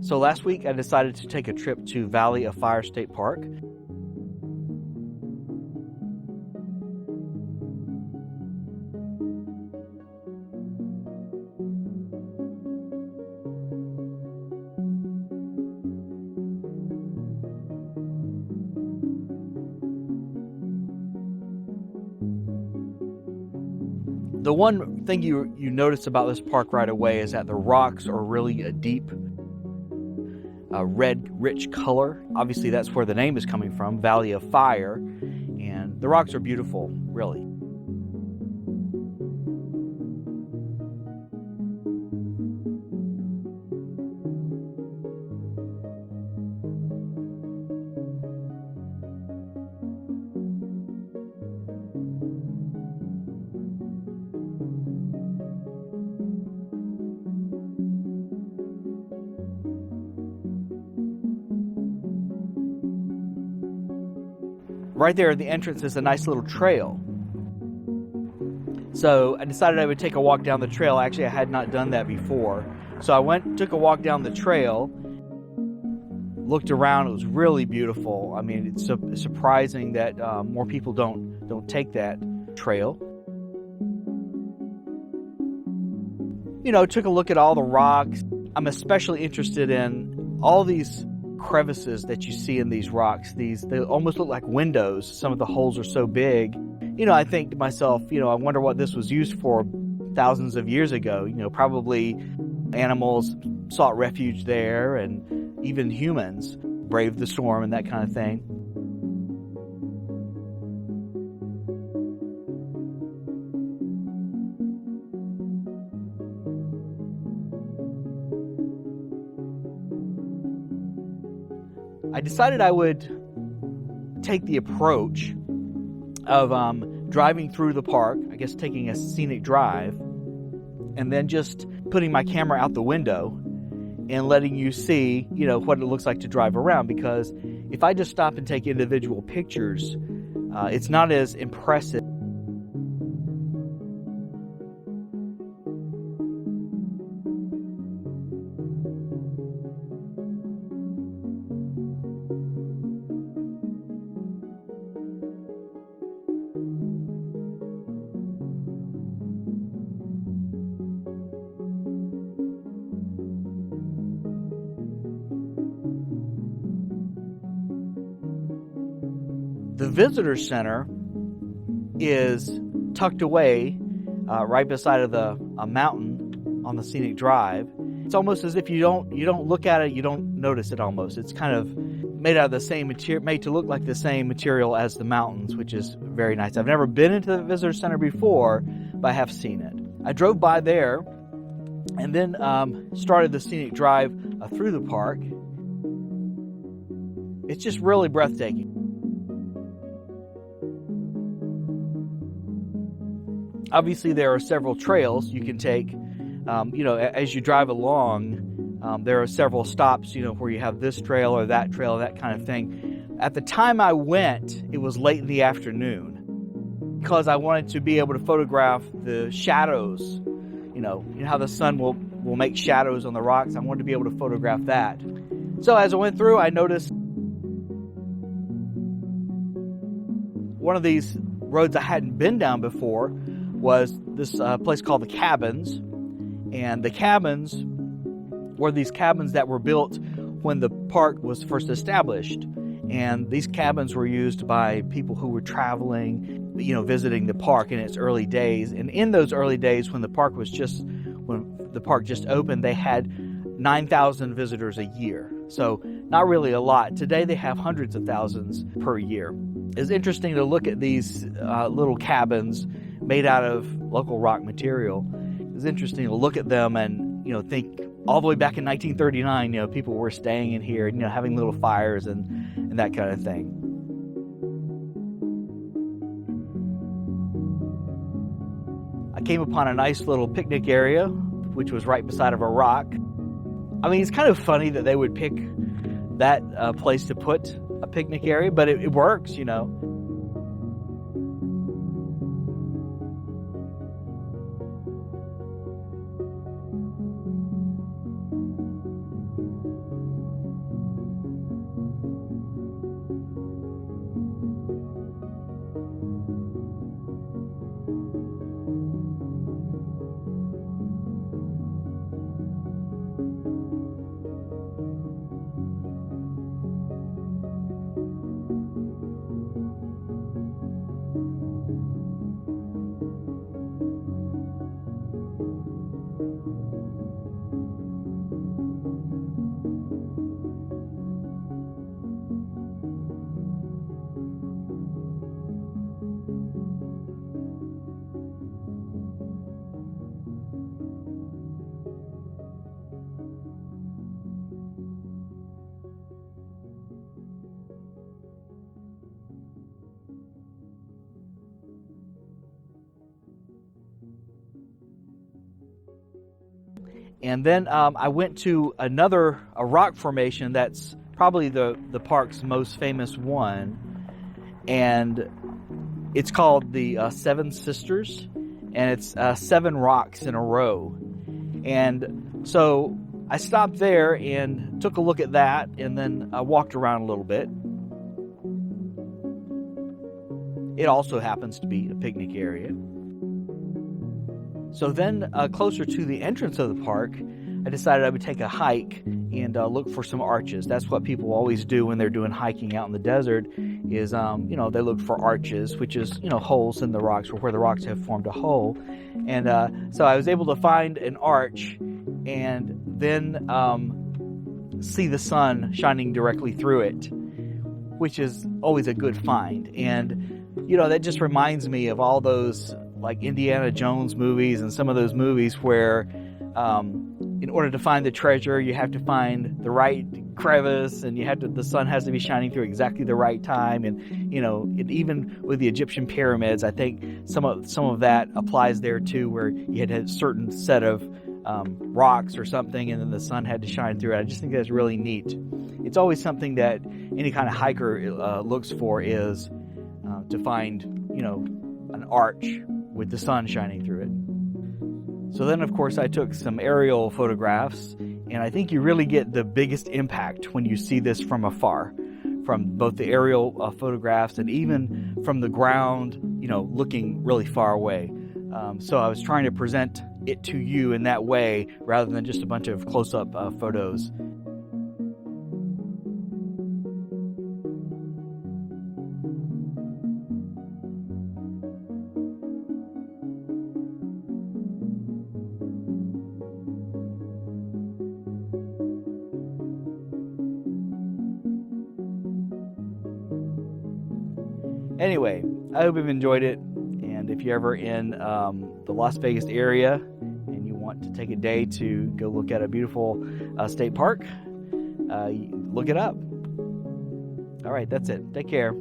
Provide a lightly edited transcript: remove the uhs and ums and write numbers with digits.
So last week I decided to take a trip to Valley of Fire State Park. The one thing you notice about this park right away is that the rocks are really a deep red, rich color. Obviously, that's where the name is coming from, Valley of Fire. And the rocks are beautiful, really. Right there at the entrance is a nice little trail. So I decided I would take a walk down the trail. Actually, I had not done that before. So I took a walk down the trail, looked around. It was really beautiful. I mean, it's surprising that more people don't take that trail. Took a look at all the rocks. I'm especially interested in all these crevices that you see in these rocks. They almost look like windows. Some of the holes are so big. I think to myself, I wonder what this was used for thousands of years ago. Probably animals sought refuge there, and even humans braved the storm and that kind of thing. I decided I would take the approach of driving through the park, I guess taking a scenic drive, and then just putting my camera out the window and letting you see, what it looks like to drive around. Because if I just stop and take individual pictures, it's not as impressive. The visitor center is tucked away right beside of a mountain on the Scenic Drive. It's almost as if you don't look at it, you don't notice it almost. It's kind of made out of the same material, made to look like the same material as the mountains, which is very nice. I've never been into the visitor center before, but I have seen it. I drove by there and then started the Scenic Drive through the park. It's just really breathtaking. Obviously, there are several trails you can take. As you drive along, there are several stops, where you have this trail or that kind of thing. At the time I went, it was late in the afternoon because I wanted to be able to photograph the shadows. You know how the sun will make shadows on the rocks. I wanted to be able to photograph that. So as I went through, I noticed one of these roads I hadn't been down before was this place called the Cabins. And the cabins were these cabins that were built when the park was first established. And these cabins were used by people who were traveling, visiting the park in its early days. And in those early days, when the park just opened, they had 9,000 visitors a year. So not really a lot. Today they have hundreds of thousands per year. It's interesting to look at these little cabins made out of local rock material. It's interesting to look at them and think all the way back in 1939, people were staying in here, having little fires and that kind of thing. I came upon a nice little picnic area, which was right beside of a rock. I mean, it's kind of funny that they would pick that place to put a picnic area, but it works, And then I went to a rock formation that's probably the park's most famous one, and it's called the Seven Sisters, and it's 7 rocks in a row. And so I stopped there and took a look at that, and then I walked around a little bit. It also happens to be a picnic area. So then, closer to the entrance of the park, I decided I would take a hike and look for some arches. That's what people always do when they're doing hiking out in the desert is, they look for arches, which is, holes in the rocks, or where the rocks have formed a hole. And so I was able to find an arch and then see the sun shining directly through it, which is always a good find. And, that just reminds me of all those like Indiana Jones movies and some of those movies where in order to find the treasure, you have to find the right crevice, and the sun has to be shining through exactly the right time. And even with the Egyptian pyramids, I think some of that applies there too, where you had a certain set of rocks or something, and then the sun had to shine through it. I just think that's really neat. It's always something that any kind of hiker looks for, is to find an arch with the sun shining through it. So then, of course, I took some aerial photographs, and I think you really get the biggest impact when you see this from afar, from both the aerial photographs and even from the ground, looking really far away. So I was trying to present it to you in that way rather than just a bunch of close-up photos. Anyway, I hope you've enjoyed it, and if you're ever in the Las Vegas area and you want to take a day to go look at a beautiful state park, look it up. All right, that's it. Take care.